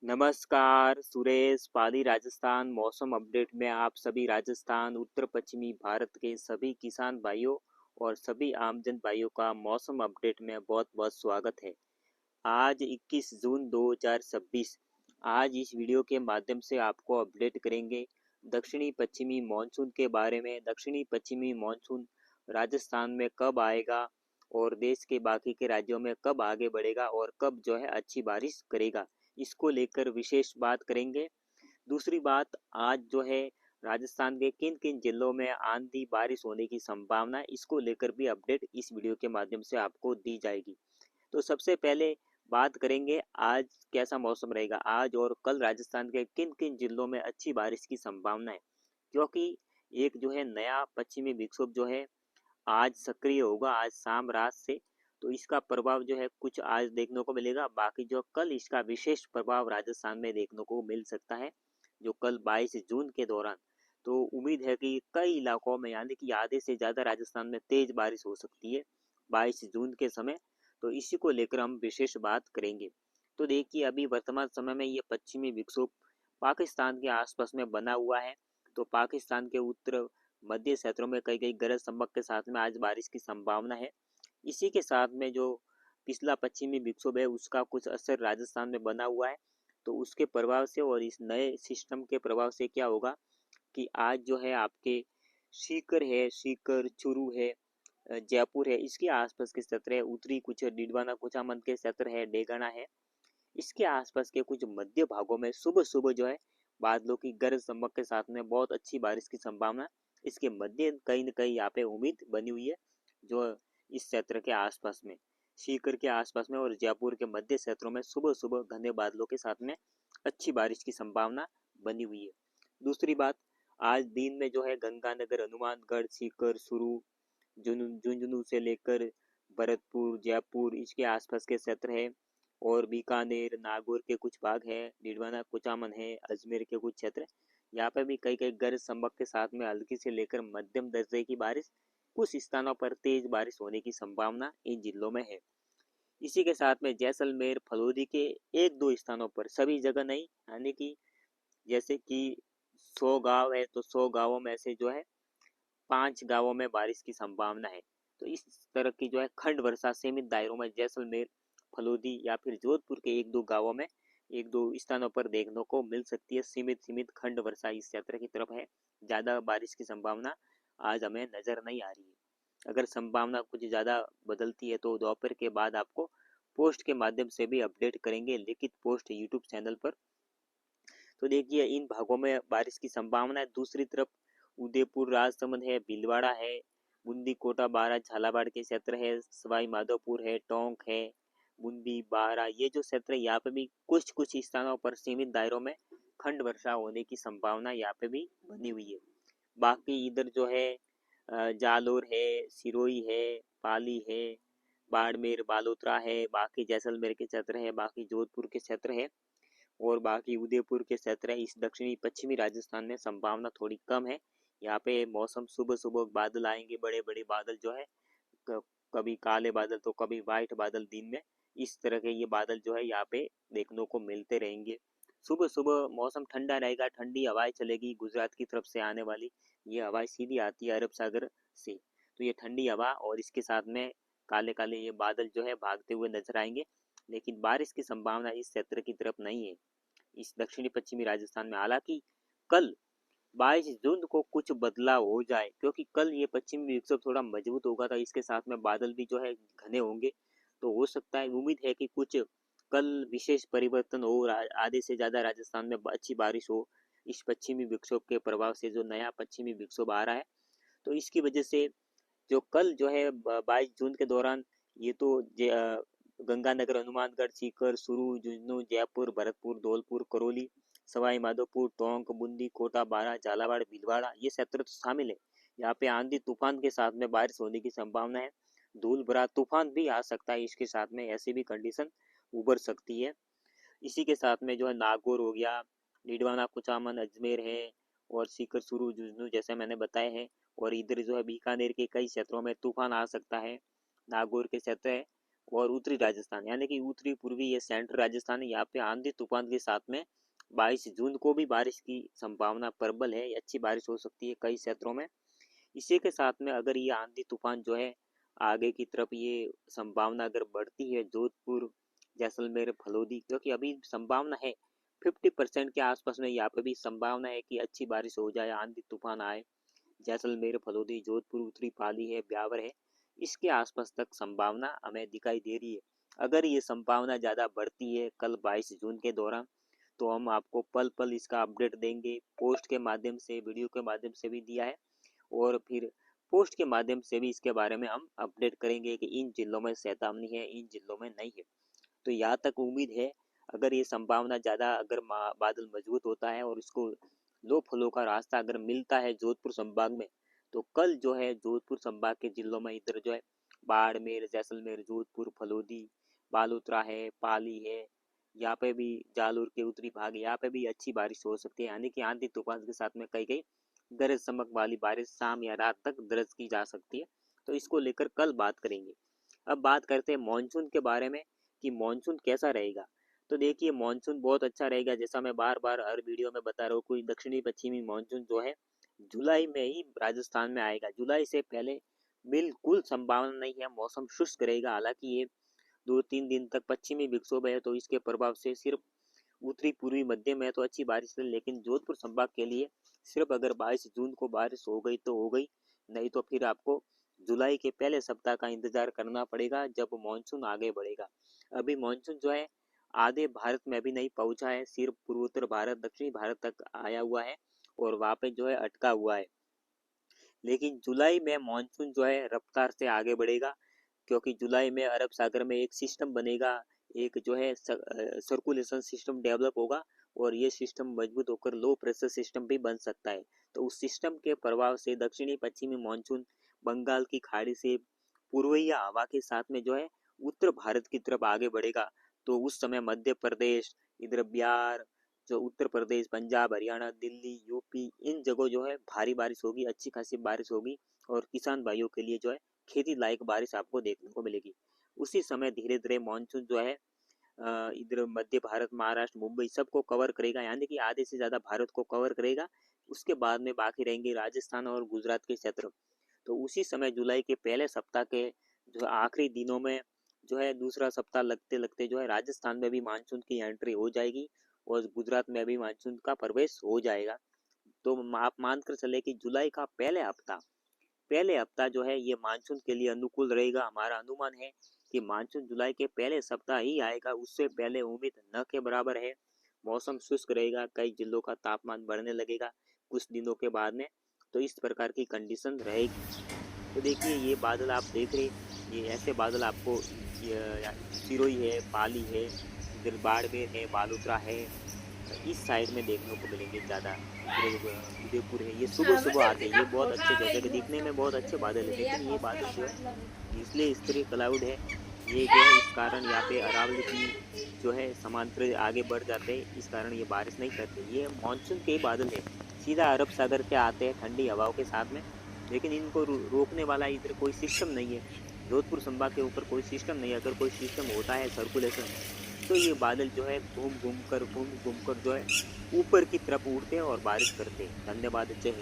नमस्कार, सुरेश पाली राजस्थान मौसम अपडेट में आप सभी राजस्थान उत्तर पश्चिमी भारत के सभी किसान भाइयों और सभी आमजन भाइयों का मौसम अपडेट में बहुत बहुत स्वागत है। आज 21 जून 2026। आज इस वीडियो के माध्यम से आपको अपडेट करेंगे दक्षिणी पश्चिमी मानसून के बारे में। दक्षिणी पश्चिमी मानसून राजस्थान में कब आएगा और देश के बाकी के राज्यों में कब आगे बढ़ेगा और कब जो है अच्छी बारिश करेगा, इसको लेकर विशेष बात करेंगे। दूसरी बात, आज जो है राजस्थान के किन किन जिलों में आंधी बारिश होने की संभावना है, इसको लेकर भी अपडेट इस वीडियो के माध्यम से आपको दी जाएगी। तो सबसे पहले बात करेंगे आज कैसा मौसम रहेगा। आज और कल राजस्थान के किन किन जिलों में अच्छी बारिश की संभावना है, क्योंकि एक जो है नया पश्चिमी विक्षोभ जो है आज सक्रिय होगा, आज शाम रात से। तो इसका प्रभाव जो है कुछ आज देखने को मिलेगा, बाकी जो कल इसका विशेष प्रभाव राजस्थान में देखने को मिल सकता है, जो कल 22 जून के दौरान। तो उम्मीद है कि कई इलाकों में यानी कि आधे से ज़्यादा राजस्थान में तेज बारिश हो सकती है 22 जून के समय। तो इसी को लेकर हम विशेष बात करेंगे। तो देखिए, अभी वर्तमान समय में ये पश्चिमी विक्षोभ पाकिस्तान के आसपास में बना हुआ है। तो पाकिस्तान के उत्तर मध्य क्षेत्रों में कई कई गरज चमक के साथ में आज बारिश की संभावना है। इसी के साथ में जो पिछला पश्चिमी विक्षोभ है उसका कुछ असर राजस्थान में बना हुआ है। तो उसके प्रभाव से और इस नए सिस्टम के प्रभाव से क्या होगा कि आज जो है आपके सीकर, चूरू है, जयपुर है, इसके आसपास के क्षेत्र है, उत्तरी कुछ डिडवाना कुचामन के क्षेत्र है, डेगाना है, इसके आसपास के कुछ मध्य भागों में सुबह सुबह जो है बादलों की गरज चमक के साथ में बहुत अच्छी बारिश की संभावना इसके मध्य कहीं न कहीं यहाँ पे उम्मीद बनी हुई है। जो इस क्षेत्र के आसपास में, सीकर के आसपास में और जयपुर के मध्य क्षेत्रों में सुबह सुबह घने बादलों के साथ में अच्छी बारिश की संभावना बनी हुई है। दूसरी बात, आज दिन में जो है गंगानगर, हनुमानगढ़, सीकर, सुरू, झुंझुनू से लेकर भरतपुर, जयपुर, इसके आसपास के क्षेत्र है, और बीकानेर, नागौर के कुछ भाग है, डिडवाना कुचामन है, अजमेर के कुछ क्षेत्र, यहाँ पर भी कई कई गरज चमक के साथ में हल्की से लेकर मध्यम दर्जे की बारिश, कुछ स्थानों पर तेज बारिश होने की संभावना इन जिलों में है। इसी के साथ में जैसलमेर, फलोदी के एक दो स्थानों पर, सभी जगह नहीं, यानी कि जैसे कि 100 गांव है तो 100 गांवों में से जो है 5 गांवों में बारिश की संभावना है। तो इस तरह की जो है खंड वर्षा सीमित दायरों में जैसलमेर, फलोदी या फिर जोधपुर के एक दो गांवों में, एक दो स्थानों पर देखने को मिल सकती है। सीमित सीमित खंड वर्षा इस क्षेत्र की तरफ है। ज़्यादा बारिश की संभावना आज हमें नजर नहीं आ रही है। अगर संभावना कुछ ज़्यादा बदलती है तो दोपहर के बाद आपको पोस्ट के माध्यम से भी अपडेट करेंगे, लिखित पोस्ट यूट्यूब चैनल पर। तो देखिए, इन भागों में बारिश की संभावना है। दूसरी तरफ उदयपुर, राजसमंद है, भीलवाड़ा है, बूंदी, कोटा, बारा, झालावाड़ के क्षेत्र है, सवाई माधोपुर है, टोंक है, बूंदी, बारा, ये जो क्षेत्र है यहाँ पे भी कुछ कुछ स्थानों पर सीमित दायरों में खंड वर्षा होने की संभावना यहाँ पे भी बनी हुई है। बाकी इधर जो है जालोर है, सिरोही है, पाली है, बाड़मेर, बालोतरा है, बाकी जैसलमेर के क्षेत्र है, बाकी जोधपुर के क्षेत्र है, और बाकी उदयपुर के क्षेत्र है। इस दक्षिणी पश्चिमी राजस्थान में संभावना थोड़ी कम है। यहाँ पे मौसम सुबह सुबह बादल आएंगे, बड़े बड़े बादल जो है, कभी काले बादल तो कभी वाइट बादल दिन में, इस तरह के ये बादल जो है यहाँ पे देखने को मिलते रहेंगे। सुबह सुबह मौसम ठंडा रहेगा, ठंडी हवाएं चलेगी गुजरात की तरफ से आने वाली, ये हवाएं सीधी आती है अरब सागर से। तो ये ठंडी हवा और इसके साथ में काले काले ये बादल जो है भागते हुए नजर आएंगे, लेकिन बारिश की संभावना इस क्षेत्र की तरफ नहीं है, इस दक्षिणी पश्चिमी राजस्थान में। हालांकि कल 22 जून को कुछ बदलाव हो जाए, क्योंकि कल ये पश्चिमी विक्षोभ थोड़ा मजबूत होगा, था इसके साथ में बादल भी जो है घने होंगे। तो हो सकता है, उम्मीद है कि कुछ कल विशेष परिवर्तन हो, आधे से ज़्यादा राजस्थान में अच्छी बारिश हो इस पश्चिमी विक्षोभ के प्रभाव से, जो नया पश्चिमी विक्षोभ आ रहा है। तो इसकी वजह से जो कल जो है 22 जून के दौरान, ये तो गंगानगर, हनुमानगढ़, सीकर, सुरू, झुंझुनू, जयपुर, भरतपुर, धौलपुर, करौली, सवाई माधोपुर, टोंक, बूंदी, कोटा, बारा, झालावाड़, भीलवाड़ा, ये क्षेत्र तो शामिल है। यहाँ पे आंधी तूफान के साथ में बारिश होने की संभावना है। धूल भरा तूफान भी आ सकता है इसके साथ में, ऐसी भी कंडीशन उभर सकती है। इसी के साथ में जो है नागौर हो गया, डिडवाना कुचामन, अजमेर है, और सीकर, सुरू, झुंझुनू जैसे मैंने बताए हैं। और इधर जो है बीकानेर के कई क्षेत्रों में तूफान आ सकता है। नागौर के क्षेत्र है, और उत्तरी राजस्थान यानी कि उत्तरी पूर्वी या सेंट्रल राजस्थान है, यहाँ पे आंधी तूफान के साथ में 22 जून को भी बारिश की संभावना प्रबल है, अच्छी बारिश हो सकती है कई क्षेत्रों में। इसी के साथ में अगर ये आंधी तूफान जो है आगे की तरफ ये संभावना अगर बढ़ती है जोधपुर, जैसलमेर, फलोदी, क्योंकि अभी संभावना है 50% के आसपास में यहाँ पे भी संभावना है कि अच्छी बारिश हो जाए, आंधी तूफान आए। जैसलमेर, फलोदी, जोधपुर, उत्तरी पाली है, ब्यावर है, इसके आसपास तक संभावना हमें दिखाई दे रही है। अगर ये संभावना ज़्यादा बढ़ती है कल 22 जून के दौरान, तो हम आपको पल पल इसका अपडेट देंगे, पोस्ट के माध्यम से, वीडियो के माध्यम से भी दिया है, और फिर पोस्ट के माध्यम से भी इसके बारे में हम अपडेट करेंगे कि इन जिलों में चेतावनी है, इन जिलों में नहीं है। तो यहाँ तक उम्मीद है, अगर ये संभावना ज़्यादा अगर बादल मजबूत होता है और इसको लो फ्लो का रास्ता अगर मिलता है जोधपुर संभाग में, तो कल जो है जोधपुर संभाग के जिलों में इधर जो है बाड़मेर, जैसलमेर, जोधपुर, फलोदी, बालोतरा है, पाली है, यहाँ पे भी जालोर के उत्तरी भाग, यहाँ पे भी अच्छी बारिश हो सकती है, यानी कि आंधी तूफान के साथ में कई कई गरज चमक वाली बारिश शाम या रात तक दर्ज की जा सकती है। तो इसको लेकर कल बात करेंगे। अब बात करते हैं मानसून के बारे में कि मानसून कैसा रहेगा। तो देखिए मानसून बहुत अच्छा रहेगा, जैसा मैं बार बार हर वीडियो में बता रहा हूँ, कोई दक्षिणी पश्चिमी मानसून जो है जुलाई में ही राजस्थान में आएगा, जुलाई से पहले बिल्कुल संभावना नहीं है। मौसम शुष्क रहेगा, हालांकि ये 2-3 दिन तक पश्चिमी विक्षोभ है तो इसके प्रभाव से सिर्फ उत्तरी पूर्वी मध्य में तो अच्छी बारिश है, लेकिन जोधपुर संभाग के लिए सिर्फ अगर 22 जून को बारिश हो गई तो हो गई, नहीं तो फिर आपको जुलाई के पहले सप्ताह का इंतजार करना पड़ेगा जब मानसून आगे बढ़ेगा। अभी मानसून जो है आधे भारत में अभी नहीं पहुंचा है, सिर्फ पूर्वोत्तर भारत, दक्षिणी भारत तक आया हुआ है और वहां पे जो है अटका हुआ है। लेकिन जुलाई में मानसून जो है रफ्तार से आगे बढ़ेगा, क्योंकि जुलाई में अरब सागर में एक सिस्टम बनेगा, एक जो है सर्कुलेशन सिस्टम डेवलप होगा और ये सिस्टम मजबूत होकर लो प्रेशर सिस्टम भी बन सकता है। तो उस सिस्टम के प्रभाव से दक्षिणी पश्चिमी मानसून बंगाल की खाड़ी से पूर्वीय हवा के साथ में जो है उत्तर भारत की तरफ आगे बढ़ेगा। तो उस समय मध्य प्रदेश, इधर बिहार, जो उत्तर प्रदेश, पंजाब, हरियाणा, दिल्ली, यूपी, इन जगहों जो है भारी बारिश होगी, अच्छी खासी बारिश होगी और किसान भाइयों के लिए जो है खेती लायक बारिश आपको देखने को मिलेगी। उसी समय धीरे धीरे मानसून जो है इधर मध्य भारत, महाराष्ट्र, मुंबई सबको कवर करेगा, यानी कि आधे से ज्यादा भारत को कवर करेगा। उसके बाद में बाकी रहेंगे राजस्थान और गुजरात के क्षेत्र। तो उसी समय जुलाई के पहले सप्ताह के जो आखिरी दिनों में जो है दूसरा सप्ताह लगते लगते जो है राजस्थान में भी मानसून की एंट्री हो जाएगी और गुजरात में भी मानसून का प्रवेश हो जाएगा। तो आप मानकर चले कि जुलाई का पहले हफ्ता जो है ये मानसून के लिए अनुकूल रहेगा। हमारा अनुमान है कि मानसून जुलाई के पहले सप्ताह ही आएगा, उससे पहले उम्मीद न के बराबर है। मौसम शुष्क रहेगा, कई जिलों का तापमान बढ़ने लगेगा कुछ दिनों के बाद में, तो इस प्रकार की कंडीशन रहेगी। तो देखिए ये बादल आप देख रहे, ये ऐसे बादल आपको सिरोही है, पाली है, इधर बाड़मेर है, बालोतरा है, इस साइड में देखने को मिलेंगे ज़्यादा। उदयपुर है, ये सुबह सुबह आते हैं, ये बहुत अच्छे जगह दिखने में बहुत अच्छे बादल है, लेकिन ये बादल जो है इसलिए स्तरीय क्लाउड है, ये जो है इस कारण यहाँ पे अरावली की जो है समांतर आगे बढ़ जाते हैं, इस कारण ये बारिश नहीं करते। ये मानसून के बादल है, सीधा अरब सागर से आते हैं ठंडी हवाओं के साथ में, लेकिन इनको रोकने वाला इधर कोई सिस्टम नहीं है। जोधपुर संभाग के ऊपर कोई सिस्टम नहीं है, अगर कोई सिस्टम होता है सर्कुलेशन, तो ये बादल जो है घूम घूम कर जो है ऊपर की तरफ उड़ते हैं और बारिश करते हैं। धन्यवाद, जय हिंद।